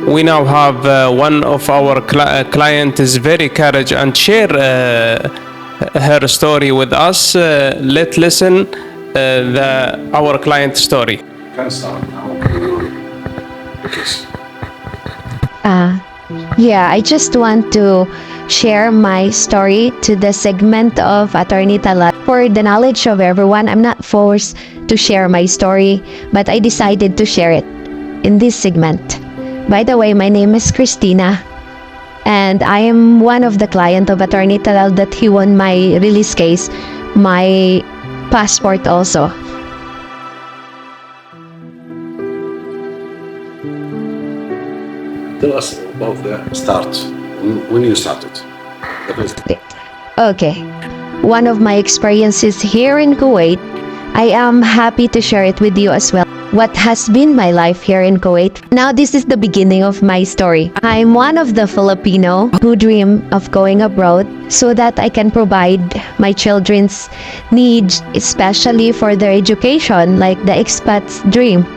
We now have one of our client is very courage and share her story with us. Let's listen our client story. Can start now. Yeah, I just want to share my story to the segment of Attorney Talat. For the knowledge of everyone, I'm not forced to share my story, but I decided to share it in this segment. By the way, my name is Christina, and I am one of the client of Attorney Talal that he won my release case, my passport also. Tell us about the start, when you started. Okay, one of my experiences here in Kuwait, I am happy to share it with you as well. What has been my life here in Kuwait. Now this is the beginning of my story. I'm one of the Filipino who dream of going abroad so that I can provide my children's needs, especially for their education, like the expat's dream.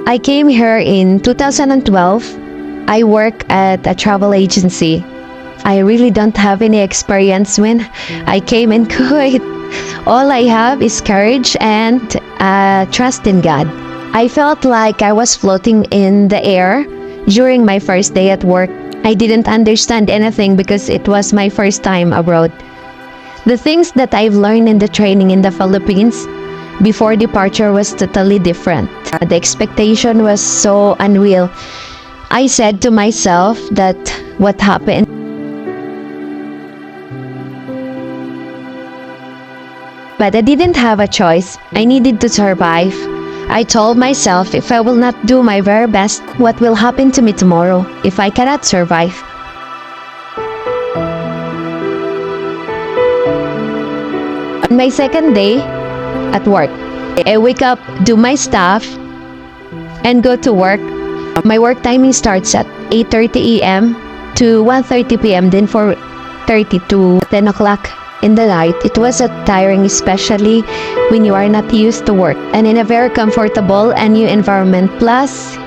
I came here in 2012. I work at a travel agency. I really don't have any experience when I came in Kuwait. All I have is courage and trust in God. I felt like I was floating in the air during my first day at work. I didn't understand anything because it was my first time abroad. The things that I've learned in the training in the Philippines before departure was totally different. The expectation was so unreal. I said to myself that what happened. But I didn't have a choice. I needed to survive. I told myself if I will not do my very best, what will happen to me tomorrow if I cannot survive? On my second day at work, I wake up, do my stuff, and go to work. My work timing starts at 8:30 a.m. to 1:30 p.m. then 4:30 to 10 o'clock. In the night, it was tiring, especially when you are not used to work and in a very comfortable and new environment. Plus,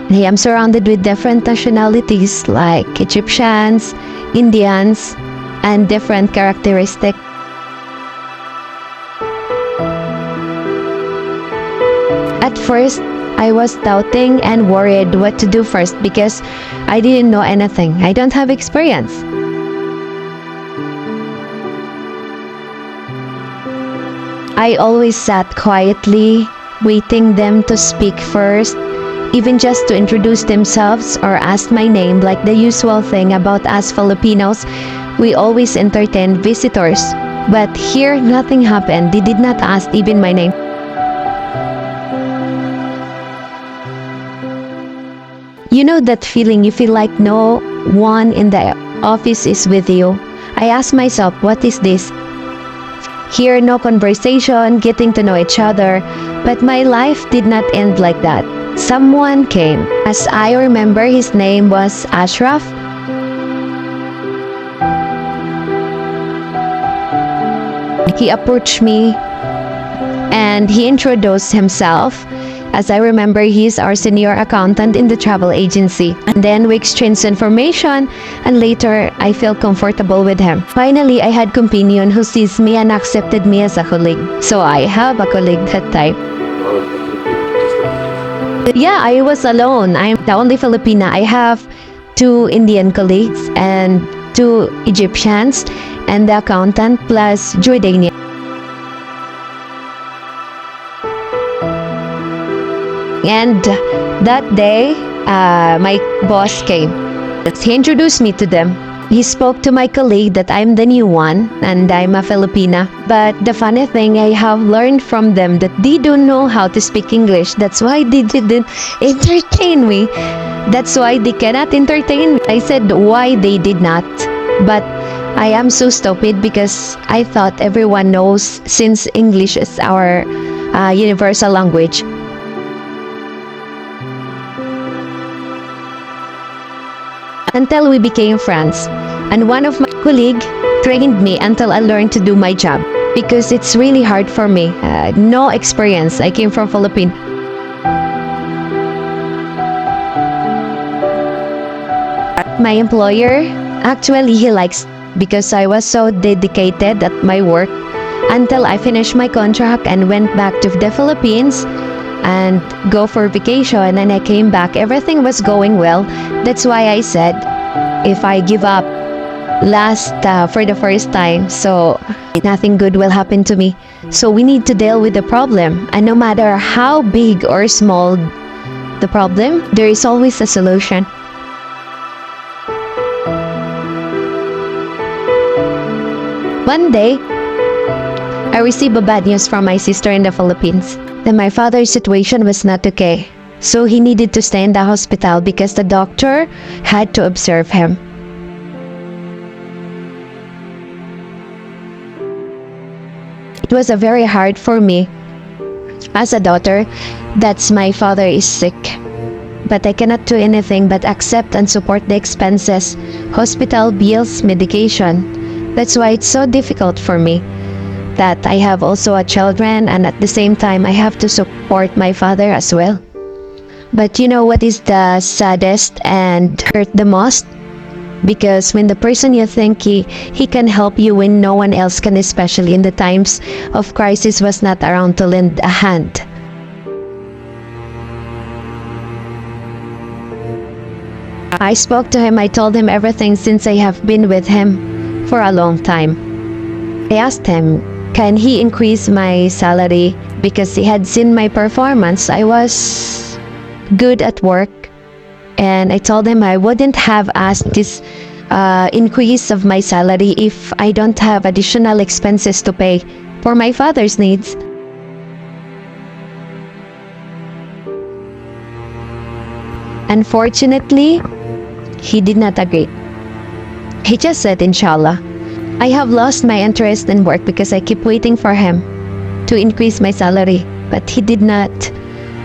I am surrounded with different nationalities like Egyptians, Indians, and different characteristics. At first, I was doubting and worried what to do first because I didn't know anything. I don't have experience. I always sat quietly, waiting them to speak first, even just to introduce themselves or ask my name, like the usual thing about us Filipinos. We always entertain visitors. But here, nothing happened. They did not ask even my name. You know that feeling, you feel like no one in the office is with you. I asked myself, what is this? Here, no conversation, getting to know each other, but my life did not end like that. Someone came. As I remember, his name was Ashraf. He approached me and he introduced himself As I remember, he's our senior accountant in the travel agency. And then we exchanged information, and later I felt comfortable with him. Finally, I had companion who sees me and accepted me as a colleague. So I have a colleague that time. Yeah, I was alone. I'm the only Filipina. I have 2 Indian colleagues and 2 Egyptians and the accountant plus Jordanian. And that day, my boss came. He introduced me to them. He spoke to my colleague that I'm the new one and I'm a Filipina. But the funny thing, I have learned from them that they don't know how to speak English. That's why they didn't entertain me. That's why they cannot entertain me. I said why they did not. But I am so stupid because I thought everyone knows since English is our universal language. Until we became friends, and one of my colleagues trained me until I learned to do my job because it's really hard for me. No experience. I came from Philippines. My employer, actually he likes because I was so dedicated at my work until I finished my contract and went back to the Philippines and go for vacation, and I came back. Everything was going well. That's why I said if I give up for the first time, so nothing good will happen to me. So we need to deal with the problem, and no matter how big or small the problem, there is always a solution. One day, I received a bad news from my sister in the Philippines. Then my father's situation was not okay. So he needed to stay in the hospital because the doctor had to observe him. It was very hard for me as a daughter that my father is sick. But I cannot do anything but accept and support the expenses, hospital bills, medication. That's why it's so difficult for me that I have also a children, and at the same time I have to support my father as well. But you know what is the saddest and hurt the most? Because when the person you think he can help you when no one else can, especially in the times of crisis, was not around to lend a hand. I spoke to him. I told him everything since I have been with him for a long time. I asked him, can he increase my salary? Because he had seen my performance. I was good at work. And I told him I wouldn't have asked this increase of my salary if I don't have additional expenses to pay for my father's needs. Unfortunately, he did not agree. He just said, Inshallah. I have lost my interest in work because I keep waiting for him to increase my salary, but he did not.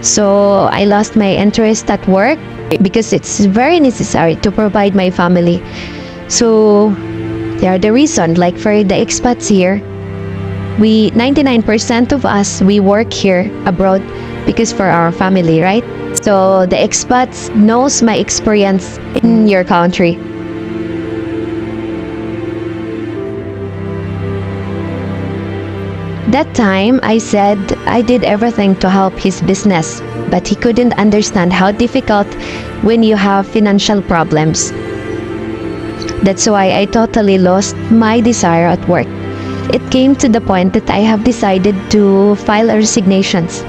So I lost my interest at work because it's very necessary to provide my family. So they are the reason. Like for the expats here, 99% of us, we work here abroad because for our family, right? So the expats knows my experience in your country. That time, I said I did everything to help his business, but he couldn't understand how difficult when you have financial problems. That's why I totally lost my desire at work. It came to the point that I have decided to file a resignations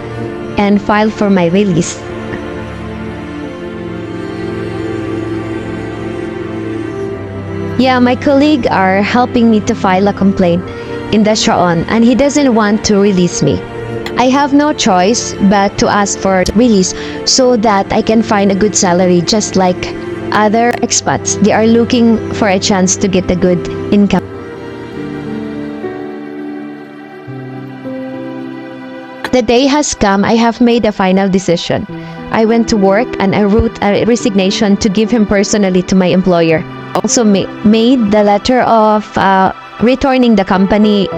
and file for my release. Yeah, my colleague are helping me to file a complaint in the Shaon, and he doesn't want to release me. I have no choice but to ask for release so that I can find a good salary just like other expats. They are looking for a chance to get a good income. The day has come. I have made a final decision. I went to work and I wrote a resignation to give him personally to my employer. Also made the letter of returning the company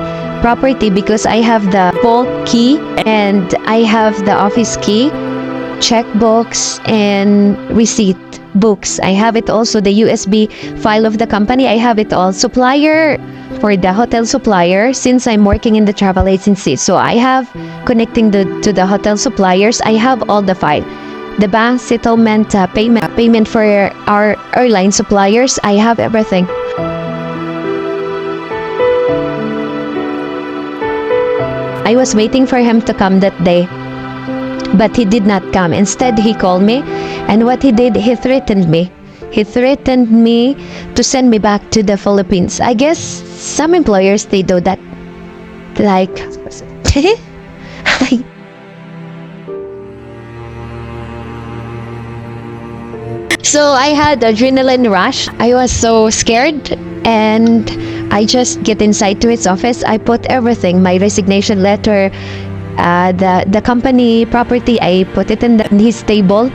property because I have the vault key and I have the office key checkbooks and receipt books. I have it also, the USB file of the company. I have it all. Supplier, for the hotel supplier, since I'm working in the travel agency. So I have connecting to the hotel suppliers. I have all the file. The bank settlement, payment for our airline suppliers. I have everything. I was waiting for him to come that day, but he did not come. Instead, he called me, and what he did, he threatened me. He threatened me to send me back to the Philippines. I guess some employers, they do that. Like, so I had adrenaline rush. I was so scared, and I just get inside to his office. I put everything, my resignation letter, the company property, I put it in his table.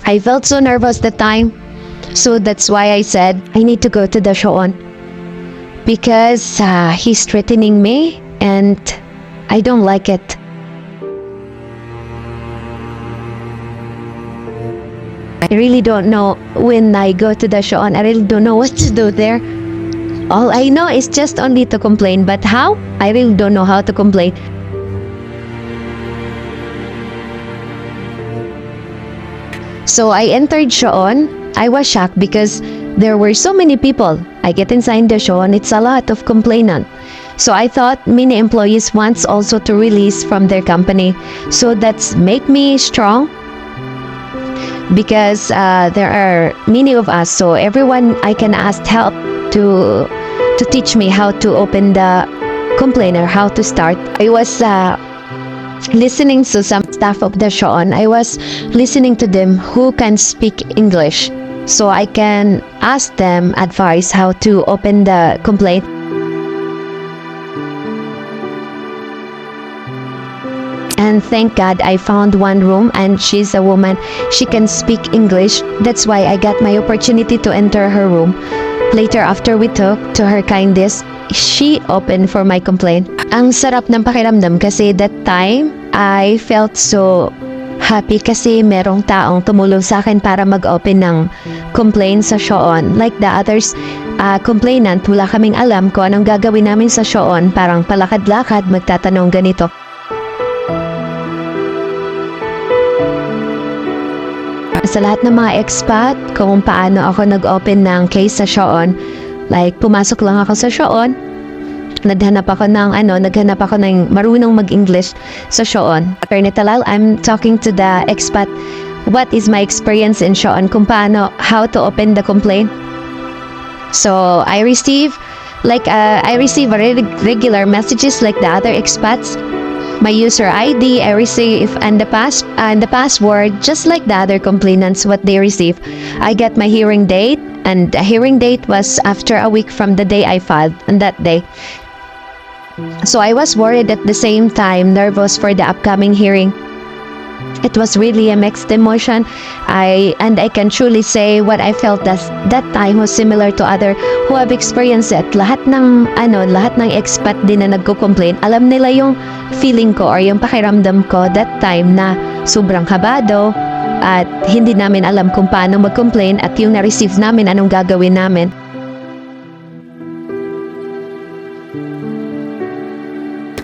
I felt so nervous that time. So that's why I said, I need to go to the Shoon. Because he's threatening me and I don't like it. I really don't know when I go to the Shoon. I really don't know what to do there. All I know is just only to complain. But how? I really don't know how to complain. So I entered Shoon. I was shocked because there were so many people. I get inside the Shoon. It's a lot of complainant. So I thought many employees wants also to release from their company. So that's make me strong. Because there are many of us. So everyone I can ask help to teach me how to open the complaint or how to start. I was listening to some staff of the Shoon. I was listening to them who can speak English, so I can ask them advice how to open the complaint. And thank God I found one room, and she's a woman. She can speak English. That's why I got my opportunity to enter her room. Later, after we talked to her kindness, she opened for my complaint. Ang sarap ng pakiramdam kasi that time, I felt so happy kasi merong taong tumulong sa akin para mag-open ng complaint sa Shoon. Like the others, complainant, wala kaming alam kung anong gagawin namin sa Shoon. Parang palakad-lakad, magtatanong ganito. Sa lahat ng mga expat, kung paano ako nag-open ng case sa Shoon, like pumasok lang ako sa Shoon, naghanap ako ng marunong mag-English sa Shoon. Pernitalal, I'm talking to the expat, what is my experience in Shoon, kung paano, how to open the complaint. So I receive regular messages like the other expats. My user ID, I receive, and the password, just like the other complainants, what they receive. I get my hearing date, and the hearing date was after a week from the day I filed, on that day. So I was worried at the same time, nervous for the upcoming hearing. It was really a mixed emotion. I can truly say what I felt that time was similar to other who have experienced it. Lahat ng expat din na nagko-complain, alam nila yung feeling ko or yung pakiramdam ko that time na sobrang kabado at hindi namin alam kung paano mag-complain at yung na-receive namin anong gagawin namin.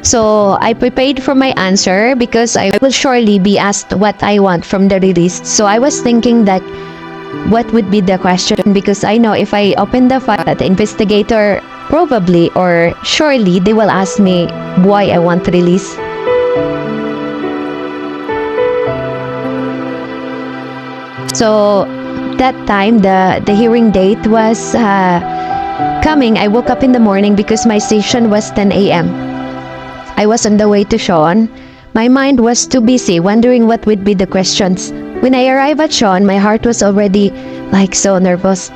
So I prepared for my answer because I will surely be asked what I want from the release. So I was thinking that what would be the question, because I know if I open the file, the investigator probably or surely they will ask me why I want release. So that time the hearing date was coming. I woke up in the morning because my station was 10 a.m. I was on the way to Shoon. My mind was too busy wondering what would be the questions. When I arrived at Shoon, my heart was already like so nervous.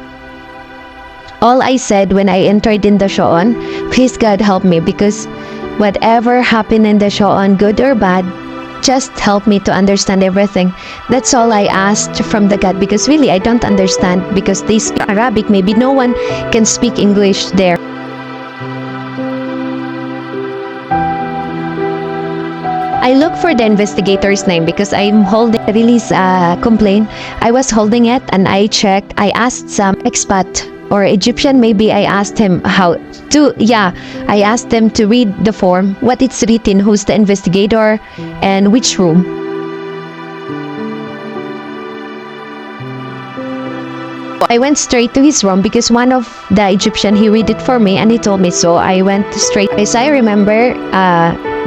All I said when I entered in the Shoon, please God help me, because whatever happened in the Shoon, good or bad, just help me to understand everything. That's all I asked from the God, because really I don't understand, because they speak Arabic. Maybe no one can speak English there. I look for the investigator's name because I'm holding the release complaint. I was holding it and I checked. I asked some expat or Egyptian, maybe I asked him I asked them to read the form, what it's written, who's the investigator, and which room. I went straight to his room because one of the Egyptian, he read it for me and he told me, so I went straight. As I remember,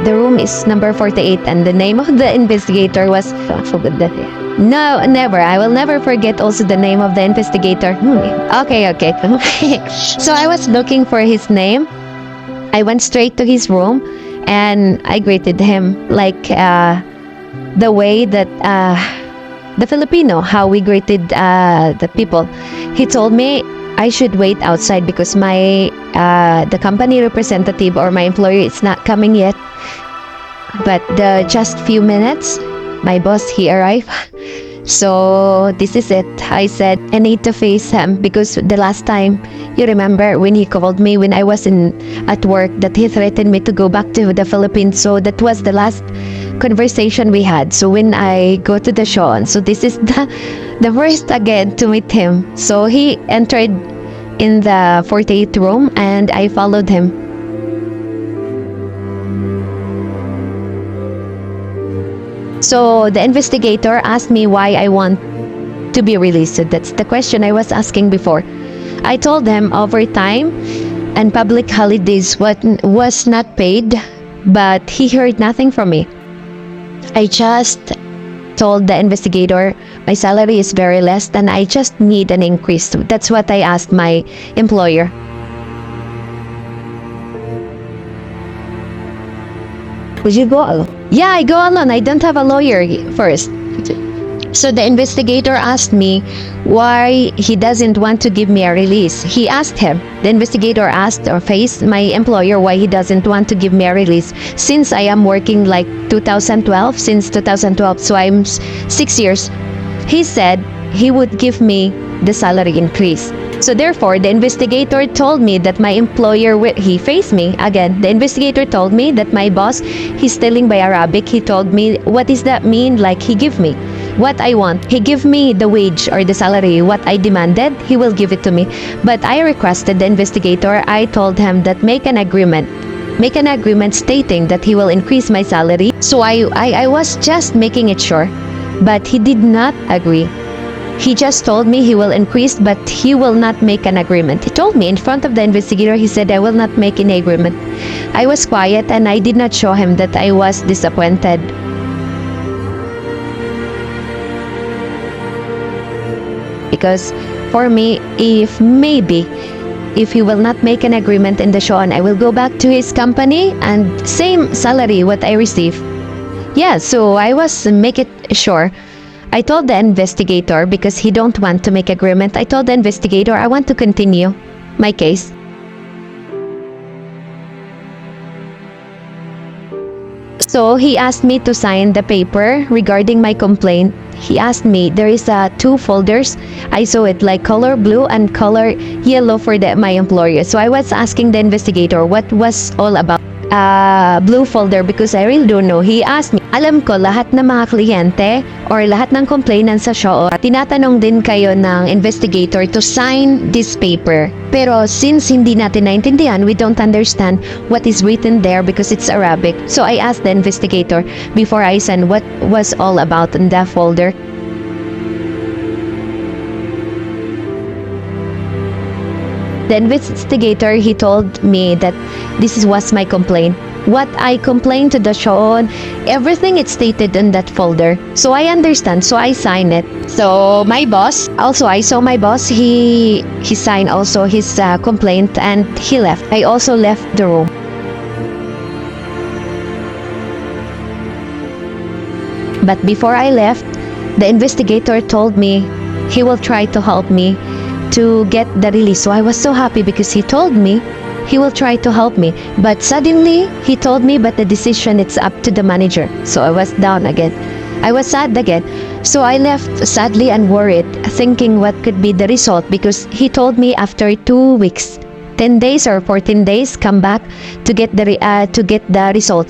the room is number 48 and the name of the investigator was, I forgot that. No, never. I will never forget also the name of the investigator. Okay. So I was looking for his name. I went straight to his room and I greeted him like the way that the Filipino, how we greeted the people. He told me I should wait outside because the company representative or my employer is not coming yet. But just few minutes, my boss, he arrived. So this is it. I said I need to face him because the last time, you remember when he called me when I was at work, that he threatened me to go back to the Philippines. So that was the last conversation we had. So when I go to the show, so this is the first again to meet him. So he entered in the 48th room and I followed him. So the investigator asked me why I want to be released. So that's the question I was asking before. I told them overtime and public holidays was not paid, but he heard nothing from me. I just told the investigator my salary is very less and I just need an increase. That's what I asked my employer. Would you go alone? Yeah, I go alone. I don't have a lawyer first. So the investigator asked me why he doesn't want to give me a release. He asked him. The investigator asked or faced my employer why he doesn't want to give me a release. Since I am working like 2012, so I'm 6 years. He said he would give me the salary increase. So therefore, the investigator told me that my employer, he faced me again. The investigator told me that my boss, he's telling by Arabic. He told me, what does that mean? Like he give me what I want. He give me the wage or the salary, what I demanded, he will give it to me. But I requested the investigator, I told him that make an agreement stating that he will increase my salary. So I was just making it sure, but he did not agree. He just told me he will increase, but he will not make an agreement. He told me in front of the investigator, he said, I will not make any agreement. I was quiet and I did not show him that I was disappointed. Because for me, if he will not make an agreement in the show and I will go back to his company and same salary what I receive. Yeah, so I was make it sure. I told the investigator because he don't want to make agreement. I told the investigator I want to continue my case. So he asked me to sign the paper regarding my complaint. He asked me, there is 2 folders. I saw it like color blue and color yellow for my employer. So I was asking the investigator what was all about blue folder because I really don't know. He asked me, alam ko lahat ng mga kliyente or lahat ng complainants sa show, tinatanong din kayo ng investigator to sign this paper. Pero since hindi natin naintindihan, we don't understand what is written there because it's Arabic. So I asked the investigator before I send what was all about in that folder. The investigator, he told me that this was my complaint. What I complained to the show, everything it's stated in that folder. So I understand, so I sign it. So my boss, also I saw my boss, he signed also his complaint and he left. I also left the room. But before I left, the investigator told me he will try to help me to get the release. So I was so happy because he told me he will try to help me. But suddenly, he told me, but the decision, it's up to the manager. So I was down again. I was sad again. So I left sadly and worried, thinking what could be the result because he told me after 2 weeks, 10 days or 14 days, come back to get the result.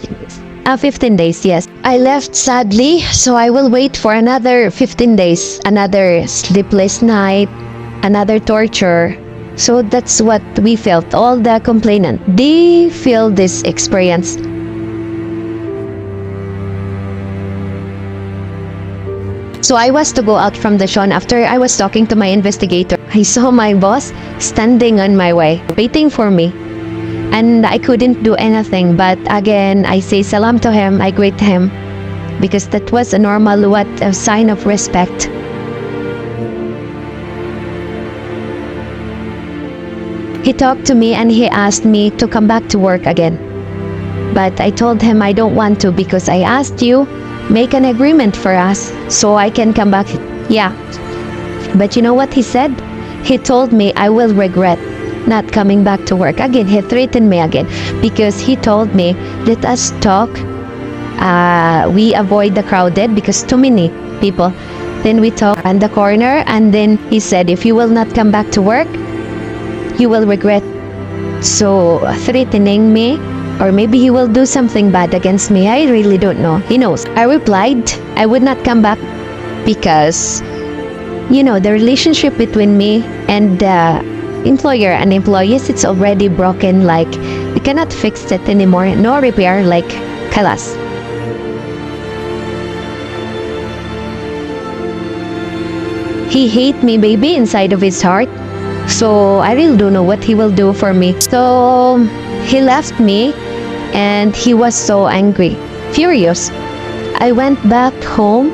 15 days, yes. I left sadly, so I will wait for another 15 days, another sleepless night, another torture. So that's what we felt. All the complainant, they feel this experience. So I was to go out from the Sean after I was talking to my investigator. I saw my boss standing on my way, waiting for me. And I couldn't do anything, but again, I say salam to him, I greet him, because that was a normal a sign of respect. He talked to me and he asked me to come back to work again. But I told him I don't want to because I asked you, make an agreement for us so I can come back. Yeah. But you know what he said? He told me I will regret not coming back to work again. He threatened me again because he told me, let us talk. We avoid the crowded because too many people. Then we talk on the corner, and then he said, if you will not come back to work, you will regret. So threatening me, or maybe he will do something bad against me. I really don't know. He knows. I replied I would not come back because, you know, the relationship between me and the employer and employees, it's already broken. Like, we cannot fix it anymore. No repair, like, kalas. He hate me, baby, inside of his heart. So I really don't know what he will do for me. So he left me and he was so angry, furious. I went back home.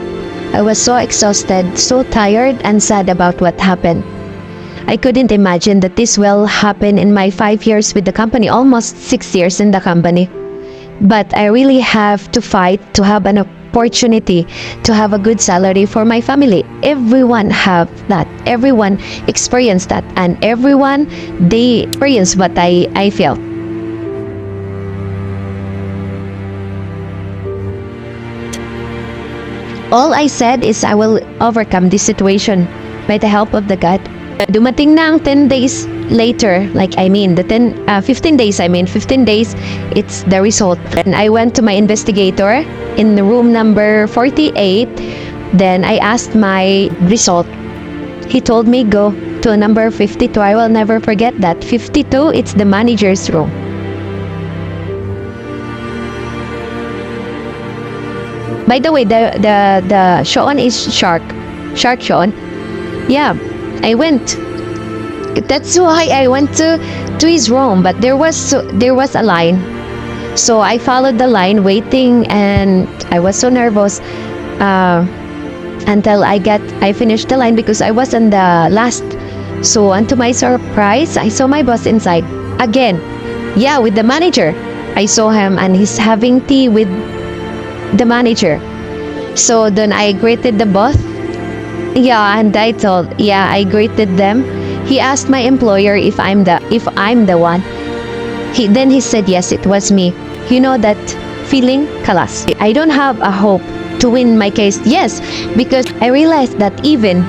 I was so exhausted, so tired and sad about what happened. I couldn't imagine that this will happen in my 5 years with the company, almost 6 years in the company. But I really have to fight to have an opportunity to have a good salary for my family. Everyone have that. Everyone experienced that, and everyone, they experience what I felt. All I said is I will overcome this situation by the help of the God. Dumating na ang 10 days later, the 15 days, 15 days, it's the result. And I went to my investigator in the room number 48. Then I asked my result. He told me go to number 52. I will never forget that. 52, it's the manager's room. By the way, the Sean is Shark Sean. Yeah, I went. That's why I went to his room, but there was a line. So I followed the line, waiting, and I was so nervous until I finished the line because I was on the last. So, and to my surprise, I saw my boss inside again. Yeah, with the manager. I saw him and he's having tea with the manager. So then I greeted the boss. Yeah, and I greeted them. He asked my employer if I'm the one. Then he said yes, it was me. You know that feeling, kalas. I don't have a hope to win my case. Yes, because I realized that even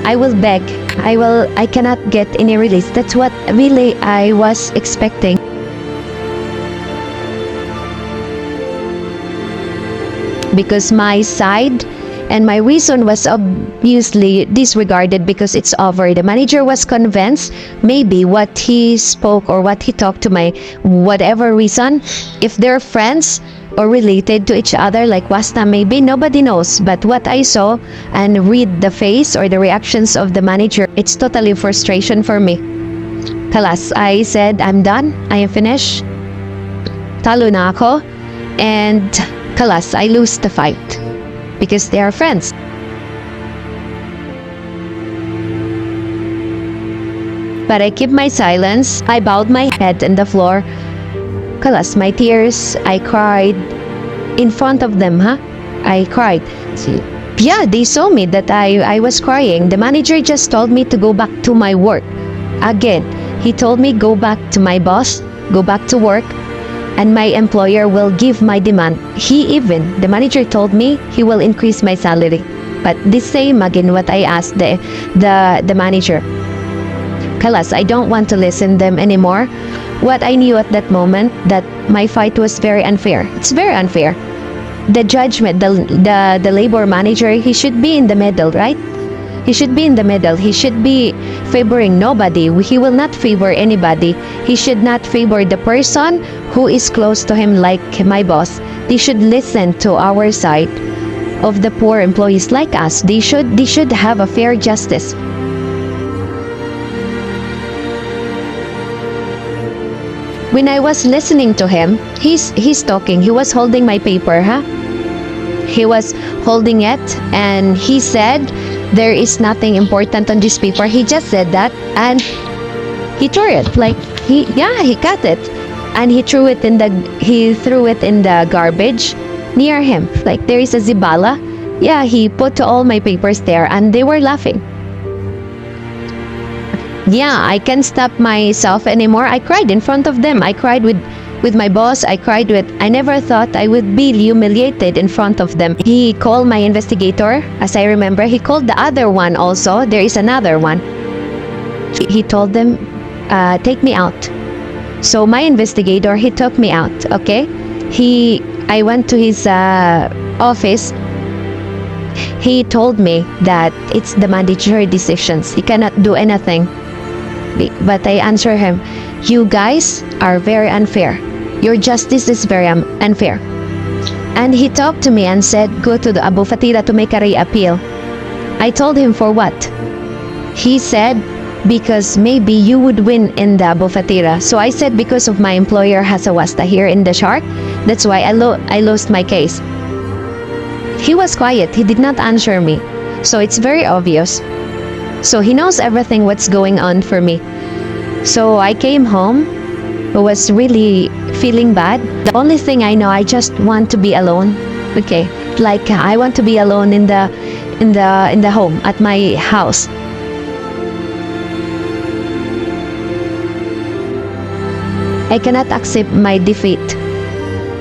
I will beg, I cannot get any release. That's what really I was expecting. Because my side and my reason was obviously disregarded because it's over. The manager was convinced maybe what he spoke or what he talked to my whatever reason, if they're friends or related to each other like wasta, maybe nobody knows. But what I saw and read the face or the reactions of the manager, it's totally frustration for me. Kalas, I said I'm done, I am finished, talo na ako, and kalas, I lose the fight because they are friends. But I keep my silence. I bowed my head on the floor. Kalas, my tears, I cried in front of them, I cried. Yeah, they saw me that I was crying. The manager just told me to go back to my work. Again, he told me go back to my boss, go back to work, and my employer will give my demand. The manager told me he will increase my salary. But the same again what I asked the manager. Kalas, I don't want to listen them anymore. What I knew at that moment, that my fight was very unfair. It's very unfair. The judgment, the labor manager, he should be in the middle, right? He should be in the middle. He should be favoring nobody. He will not favor anybody. He should not favor the person who is close to him, like my boss. They should listen to our side of the poor employees like us. They should have a fair justice. When I was listening to him, he's talking. He was holding my paper, huh? He was holding it, and he said, there is nothing important on this paper. He just said that, and he threw it. Like he cut it, and he threw it in the garbage near him. Like there is a zibala. Yeah, he put all my papers there, and they were laughing. Yeah, I can't stop myself anymore. I cried in front of them. I cried with my boss. I never thought I would be humiliated in front of them. He called my investigator, as I remember. He called the other one also. There is another one. He told them, take me out. So my investigator, he took me out, okay? I went to his office. He told me that it's the mandatory decisions. He cannot do anything. But I answer him, you guys are very unfair. Your justice is very unfair. And he talked to me and said, go to the Abu Fatira to make a re-appeal. I told him, for what? He said, because maybe you would win in the Abu Fatira. So I said, because of my employer has a wasta here in the Shark. That's why I lost my case. He was quiet. He did not answer me. So it's very obvious. So he knows everything what's going on for me. So I came home. I was really feeling bad. The only thing I know, I just want to be alone. Okay, like I want to be alone in the home at my house. I cannot accept my defeat.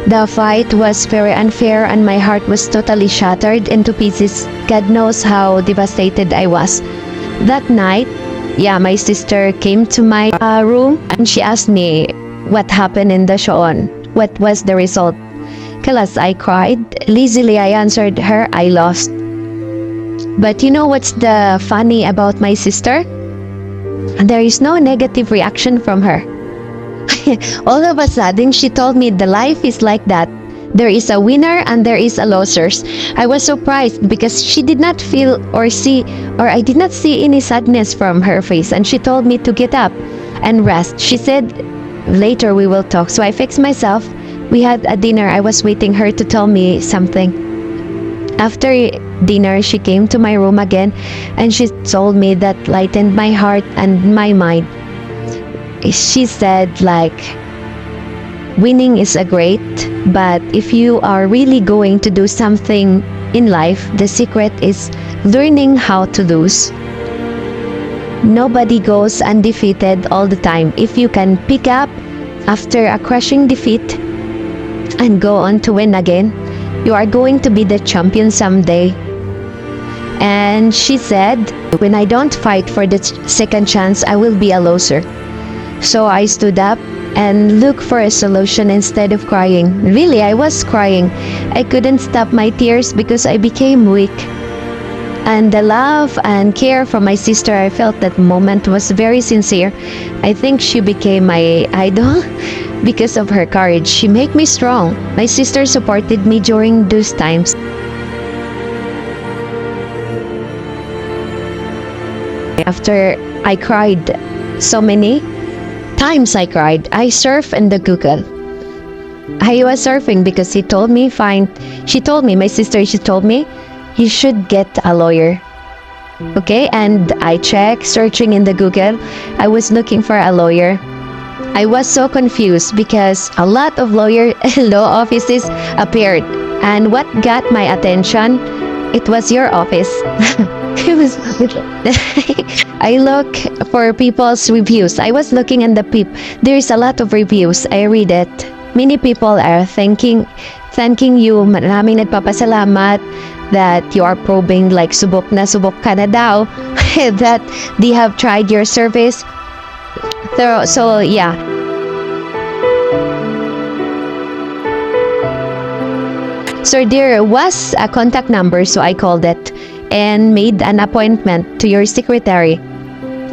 The fight was very unfair and my heart was totally shattered into pieces. God knows how devastated I was. That night, my sister came to my room and she asked me what happened in the Shoon. What was the result? Kalas, I cried. Lazily, I answered her, I lost. But you know what's the funny about my sister? There is no negative reaction from her. All of a sudden, she told me the life is like that. There is a winner and there is a losers. I was surprised because she did not feel or I did not see any sadness from her face, and she told me to get up and rest. She said, later we will talk. So I fixed myself. We had a dinner. I was waiting her to tell me something. After dinner, she came to my room again and she told me that lightened my heart and my mind. She said, like, winning is a great, but if you are really going to do something in life, the secret is learning how to lose. Nobody goes undefeated all the time. If you can pick up after a crushing defeat and go on to win again, you are going to be the champion someday. And she said, when I don't fight for the second chance, I will be a loser. So I stood up and looked for a solution instead of crying. Really, I was crying. I couldn't stop my tears because I became weak. And the love and care from my sister, I felt that moment was very sincere. I think she became my idol because of her courage. She made me strong. My sister supported me during those times. After I cried so many times, I surfed in the Google. I was surfing because she told me, my sister, she told me, you should get a lawyer. Okay, and I checked, searching in the Google. I was looking for a lawyer. I was so confused because a lot of law offices appeared. And what got my attention, it was your office. I look for people's reviews. I was looking in the there's a lot of reviews. I read it. Many people are thanking you. Maraming nagpapasalamat that you are probing, like subok na daw, that they have tried your service. So yeah. So there was a contact number, so I called it and made an appointment to your secretary.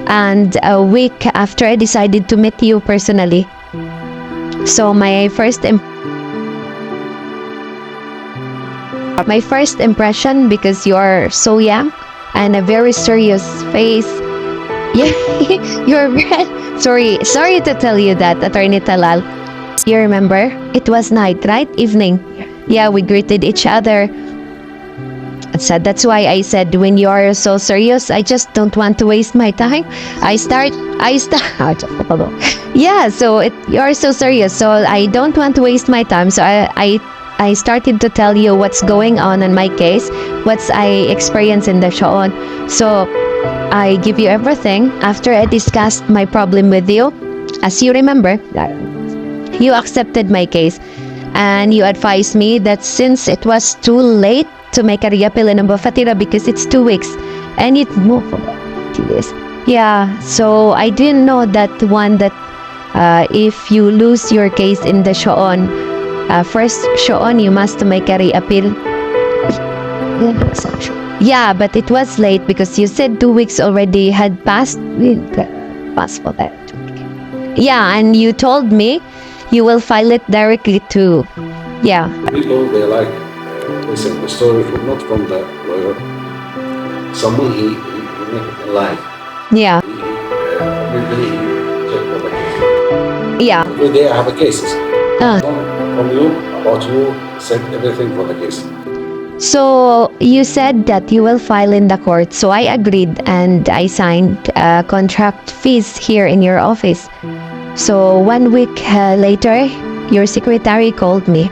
And a week after, I decided to meet you personally. So my first impression, because you are so young and a very serious face. Yeah, you're sorry to tell you that, Attorney Talal. You remember? It was night, right? Evening. Yeah, we greeted each other. So that's why I said, when you are so serious, I just don't want to waste my time. Yeah, so you're so serious, so I don't want to waste my time. So I started to tell you what's going on in my case, what's I experienced in the Shoon. So I give you everything after I discussed my problem with you. As you remember, you accepted my case and you advised me that since it was too late to make a reappeal in Fatira because it's 2 weeks and it moved. Yeah, so I didn't know that one, that if you lose your case in the Shoon, first Shoon, you must make a reappeal. Yeah, but it was late because you said 2 weeks already had passed. For that. Yeah, and you told me you will file it directly to. Yeah. People, they like listen the story not from the lawyer. Someone he make it alive. Yeah. Every day he check for the case. Yeah. Every day I have a cases. From you, about you, said everything for the case. So you said that you will file in the court. So I agreed and I signed contract fees here in your office. So 1 week later, your secretary called me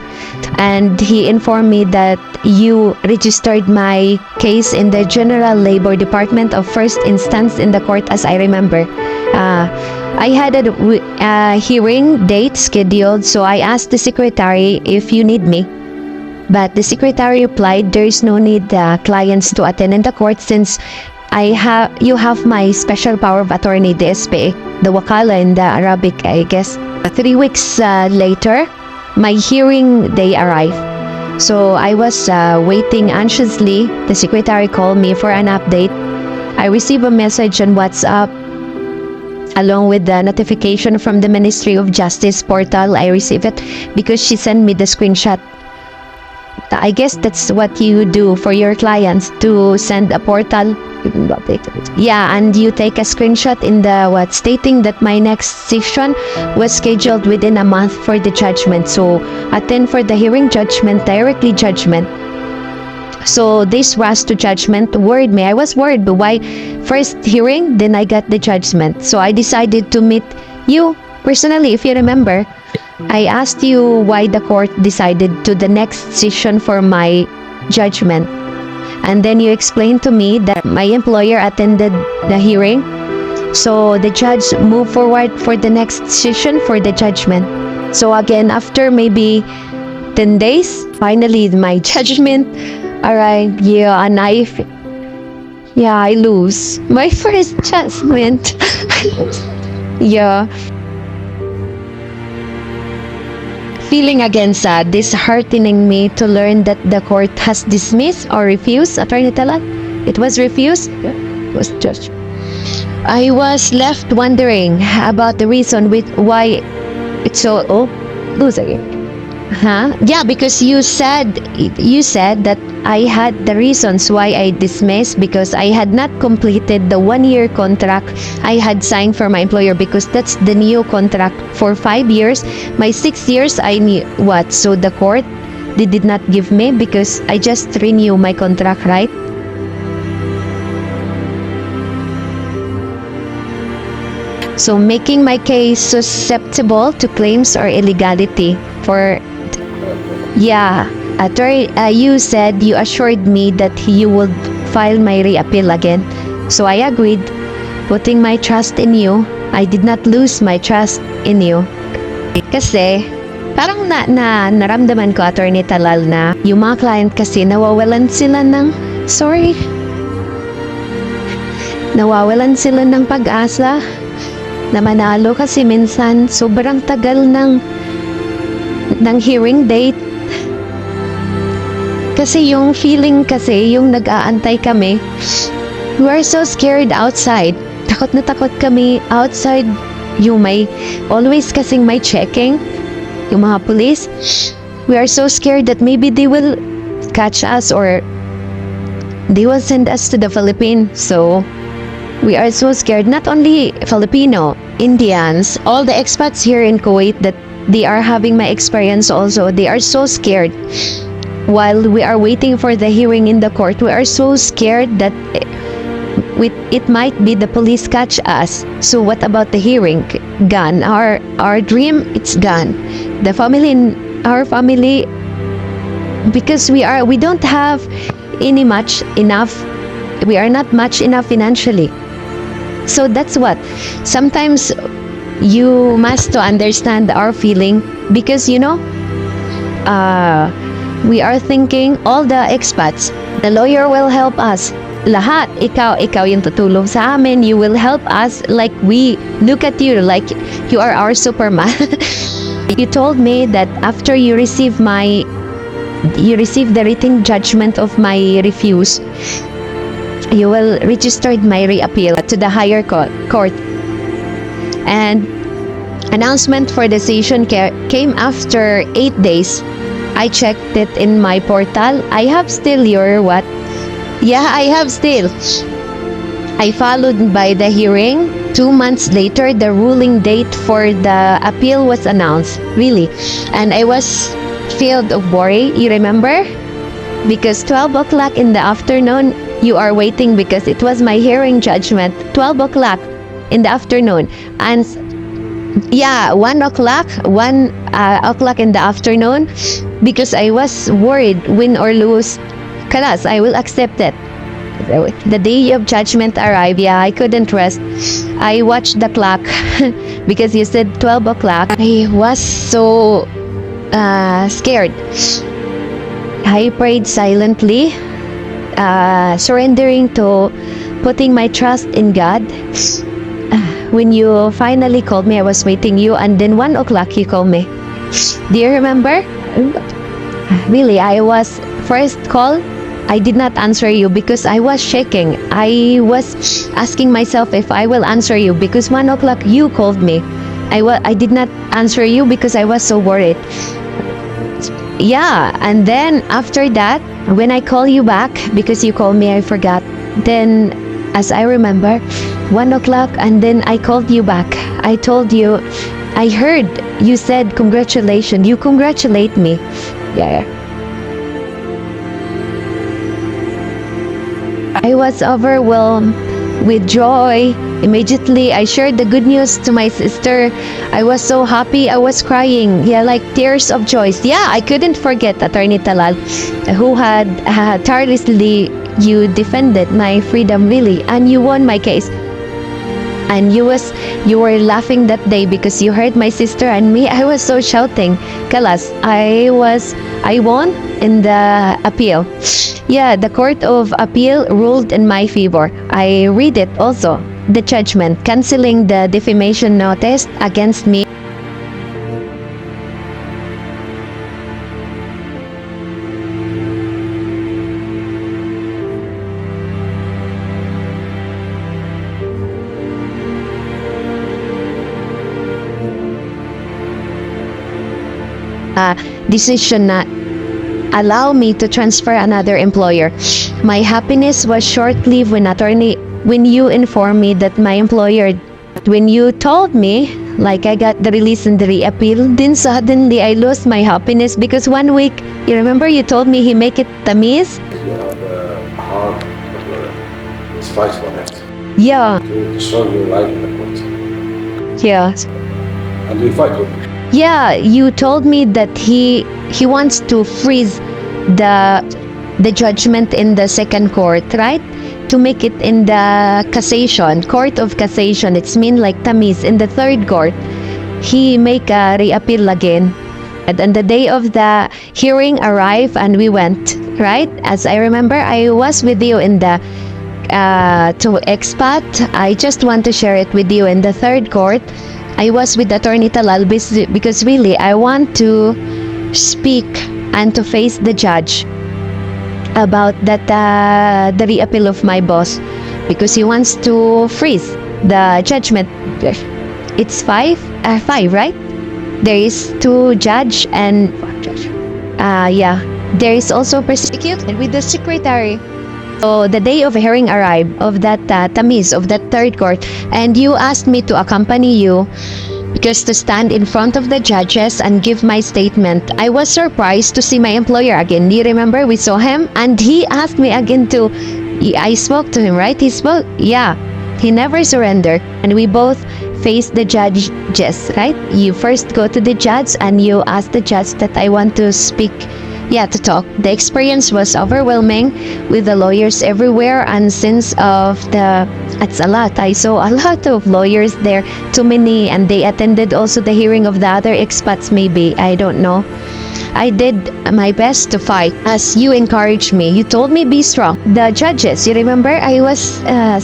and he informed me that you registered my case in the General Labor Department of First Instance in the court, as I remember. I had a hearing date scheduled, so I asked the secretary if you need me. But the secretary replied, there is no need clients to attend in the court since you have my special power of attorney, the SPA, the wakala in the Arabic, I guess. 3 weeks later, my hearing day arrived. So I was waiting anxiously. The secretary called me for an update. I received a message on WhatsApp along with the notification from the Ministry of Justice portal. I received it because she sent me the screenshot. I guess that's what you do for your clients, to send a portal. Yeah, and you take a screenshot in the stating that my next session was scheduled within a month for the judgment. So attend for the hearing judgment, directly judgment. So this rush to judgment worried me. I was worried, but why first hearing, then I got the judgment. So I decided to meet you personally, if you remember. I asked you why the court decided to the next session for my judgment. And then you explained to me that my employer attended the hearing. So the judge moved forward for the next session for the judgment. So again, after maybe 10 days, finally my judgment arrived. Yeah, and I lose my first judgment. Yeah. Feeling again sad, disheartening me to learn that the court has dismissed or refused, Attorney Talat. It was refused. It was judged. I was left wondering about the reason why it's so lose again. Yeah, because you said that I had the reasons why I dismissed because I had not completed the 1-year contract I had signed for my employer, because that's the new contract for 5 years. My 6 years, I knew what. So the court, they did not give me because I just renew my contract, right? So making my case susceptible to claims or illegality for. Yeah, you said you assured me that you would file my reappeal again. So I agreed, putting my trust in you. I did not lose my trust in you. Kasi, parang naramdaman ko, Attorney Talal, na yung mga client kasi nawawalan sila ng pag-asa. na manalo kasi minsan sobrang tagal ng hearing date. Kasi yung feeling kasi, yung nag-aantay kami, we are so scared outside. Takot na takot kami outside. Yung always kasing may checking, yung mga police. We are so scared that maybe they will catch us or they will send us to the Philippines. So, we are so scared. Not only Filipino, Indians, all the expats here in Kuwait that they are having my experience also. They are so scared. While we are waiting for the hearing in the court, we are so scared that it might be the police catch us. So what about the hearing? Gone. Our dream, it's gone. The family, our family, because we don't have enough. We are not much enough financially. So that's what. Sometimes you must to understand our feeling because we are thinking all the expats, the lawyer will help us. Lahat, ikaw yung tutulong sa amin. You will help us like we look at you like you are our Superman. You told me that after you receive the written judgment of my refuse, you will register my reappeal to the higher court. And announcement for decision came after 8 days. I checked it in my portal. I have still your what? Yeah, I have still. I followed by the hearing. 2 months later, the ruling date for the appeal was announced. Really. And I was filled of worry. You remember? Because 12 o'clock in the afternoon, you are waiting because it was my hearing judgment. 12 o'clock in the afternoon. And yeah, 1 o'clock in the afternoon, because I was worried, win or lose, kalas, I will accept it. The day of judgment arrived, yeah, I couldn't rest. I watched the clock because you said 12 o'clock. I was so scared. I prayed silently, surrendering to putting my trust in God. When you finally called me, I was waiting you, and then 1 o'clock you called me. Do you remember? Really, I was first call. I did not answer you because I was shaking. I was asking myself if I will answer you because 1 o'clock you called me. I did not answer you because I was so worried. Yeah, and then after that, when I call you back because you called me, I forgot. Then, as I remember, 1 o'clock, and then I called you back. I told you, I heard you said congratulations. You congratulate me. Yeah. I was overwhelmed with joy. Immediately, I shared the good news to my sister. I was so happy. I was crying. Yeah, like tears of joy. Yeah, I couldn't forget Attorney Talal, who had tirelessly you defended my freedom, really, and you won my case. And you were laughing that day because you heard my sister and me. I was so shouting. Kalas, I won in the appeal. Yeah, the Court of Appeal ruled in my favor. I read it also. The judgment canceling the defamation notice against me. Decision na allow me to transfer another employer. My happiness was short-lived when you informed me that my employer, when you told me like I got the release and the reappeal, then suddenly I lost my happiness because 1 week, you remember you told me he make it tamis? You have a hard fight for it. Yeah. To solve your life in the court. Yeah. And we fight with it. Yeah, you told me that he wants to freeze the judgment in the second court, right? To make it in the cassation, court of cassation. It's mean like tamis. In the third court, he make a reappeal again. And then the day of the hearing arrived and we went, right? As I remember, I was with you in the to expat, I just want to share it with you. In the third court, I was with Attorney Talal because really I want to speak and to face the judge about that the reappeal of my boss, because he wants to freeze the judgment. It's five, right? There is two judge and yeah, there is also prosecuted with the secretary. So the day of hearing arrived of that Tamis of that third court, and you asked me to accompany you because to stand in front of the judges and give my statement. I was surprised to see my employer again. Do you remember we saw him? And he asked me again to, I spoke to him, right? He spoke, yeah. He never surrendered. And we both faced the judges, right? You first go to the judge and you ask the judge that I want to speak, to talk. The experience was overwhelming with the lawyers everywhere, and since of it's a lot. I saw a lot of lawyers there, too many, and they attended also the hearing of the other expats maybe, I don't know. I did my best to fight as you encouraged me. You told me be strong. The judges, you remember, I was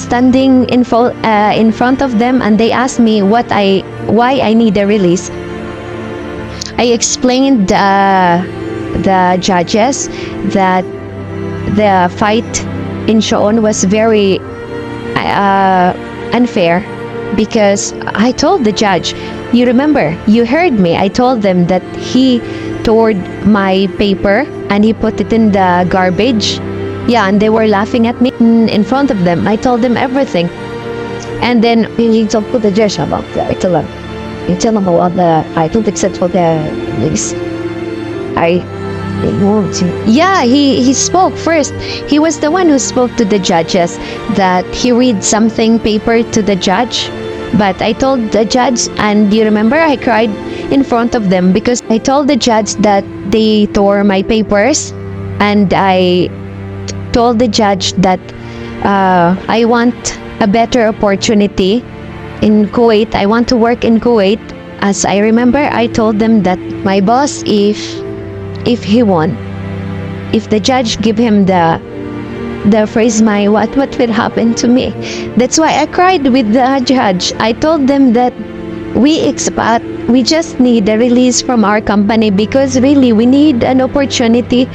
standing in front of them and they asked me why I need a release. I explained the judges that the fight in Shoon was very unfair, because I told the judge, you remember, you heard me, I told them that he tore my paper and he put it in the garbage. Yeah, and they were laughing at me in front of them. I told them everything. And then he talked to the judge about that. I tell him about I don't accept for the release. Yeah, he spoke first. He was the one who spoke to the judges that he read something paper to the judge. But I told the judge, and you remember I cried in front of them because I told the judge that they tore my papers, and I told the judge that I want a better opportunity in Kuwait. I want to work in Kuwait. As I remember, I told them that my boss, if he won, if the judge give him the phrase, what will happen to me? That's why I cried with the judge. I told them that we just need a release from our company, because really we need an opportunity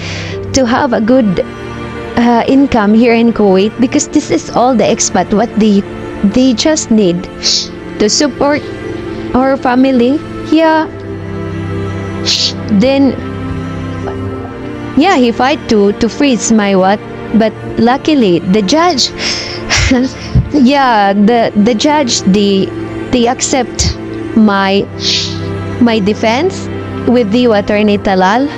to have a good income here in Kuwait, because this is all the expat what they just need to support our family. Yeah. Then he fight to freeze my what, but luckily the judge the judge they accept my defense with the Attorney Talal.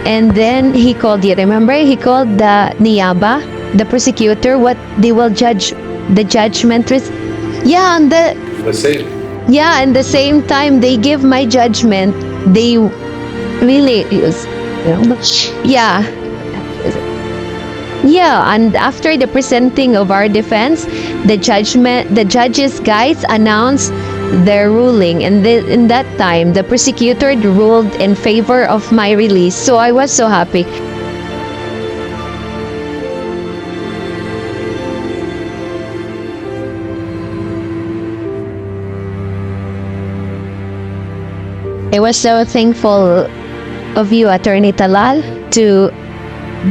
And then he called, you remember, he called the Niyaba, the prosecutor, what they will judge the judgment with. Yeah, and and the same time they give my judgment, they really and after the presenting of our defense, the judges guys announced their ruling, and in that time the prosecutor ruled in favor of my release. So I was so happy. I was so thankful of you, Attorney Talal,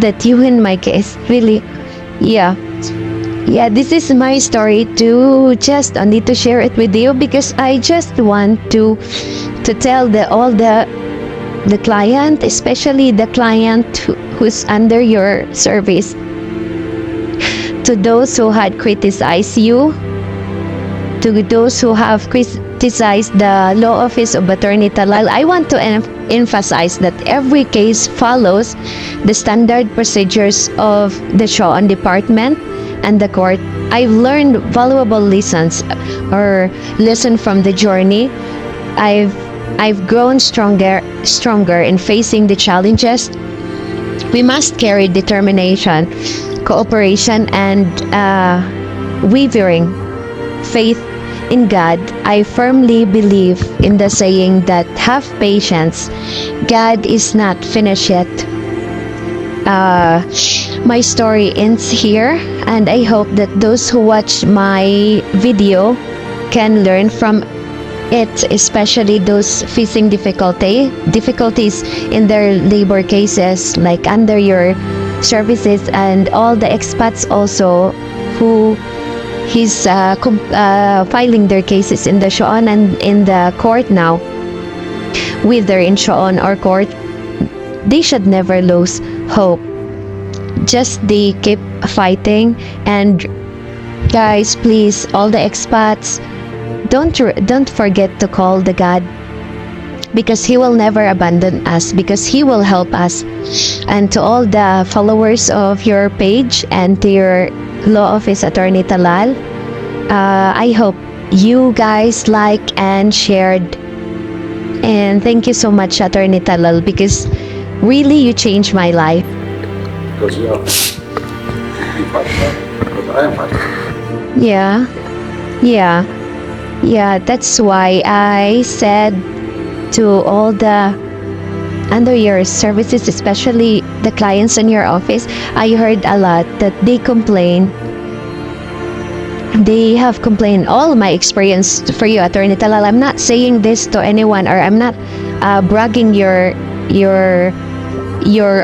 that you win my case. Really, this is my story to just only to share it with you, because I just want to tell all the client, especially the client who's under your service, to those who had criticized you, to those who have criticized the law office of Attorney Talal. I want to emphasize that every case follows the standard procedures of the Shoan department and the court. I've learned valuable lessons from the journey. I've grown stronger in facing the challenges. We must carry determination, cooperation, and wavering faith in God. I firmly believe in the saying that have patience, God is not finished yet. my story ends here, and I hope that those who watch my video can learn from it, especially those facing difficulties in their labor cases, like under your services, and all the expats also who is filing their cases in the Shoan and in the court now, whether in Shoan or court. They should never lose hope. Just they keep fighting. And guys, please, all the expats, don't forget to call the God, because He will never abandon us, because He will help us. And to all the followers of your page and to your law office, Attorney Talal, I hope you guys like and shared. And thank you so much, Attorney Talal, because really you changed my life. Because you are fighting, because I am fighting. Yeah, that's why I said to all the under your services, especially the clients in your office, I heard a lot that they have complained. All my experience for you, Attorney Talal, I'm not saying this to anyone, or I'm not bragging your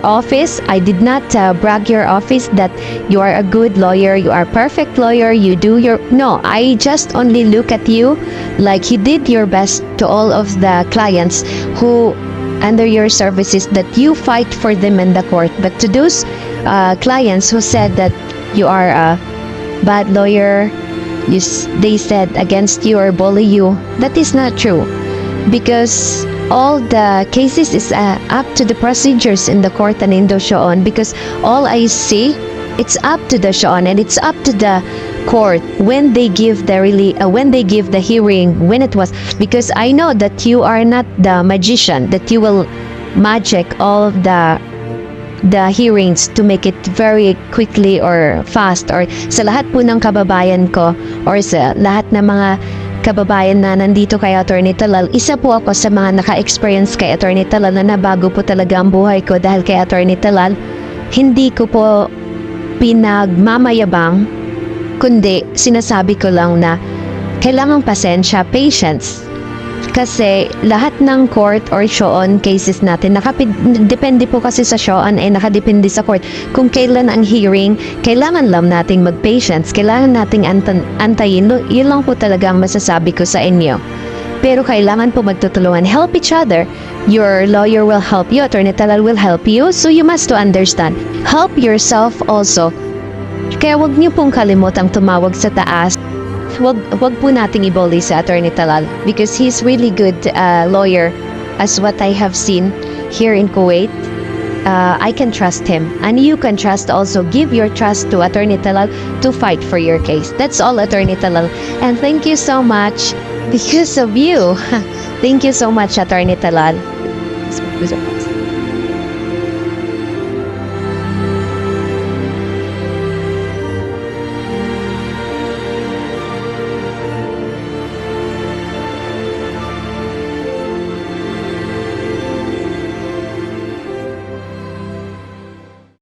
office. I did not brag your office that you are a good lawyer, you are a perfect lawyer, you do your... No, I just only look at you like you did your best to all of the clients who under your services, that you fight for them in the court. But to those clients who said that you are a bad lawyer, they said against you or bully you, that is not true, because all the cases is up to the procedures in the court and in the Shoan, because all I see, it's up to the Shoan and it's up to the court when they give the hearing, when it was, because I know that you are not the magician that you will magic all of the hearings to make it very quickly or fast. Or sa lahat po ng kababayan ko, or sa lahat ng mga kababayan na nandito kay Attorney Talal, isa po ako sa mga naka-experience kay Attorney Talal na nabago po talaga ang buhay ko dahil kay Attorney Talal. Hindi ko po pinagmamayabang, kundi sinasabi ko lang na kailangang pasensya, patience. Kasi lahat ng court or Shoan cases natin, depende po kasi sa Shoan ay nakadepende sa court. Kung kailan ang hearing, kailangan lang nating mag-patience, kailangan nating antayin. Yun lang po talaga ang masasabi ko sa inyo. Pero kailangan po magtutulungan. Help each other. Your lawyer will help you, Attorney Talal will help you, so you must to understand. Help yourself also. Kaya wag niyo pong kalimutang tumawag sa taas. Wag po nating ibully sa Attorney Talal, because he's really good lawyer, as what I have seen here in Kuwait. I can trust him, and you can trust also. Give your trust to Attorney Talal to fight for your case. That's all, Attorney Talal, and thank you so much because of you. Thank you so much, Attorney Talal.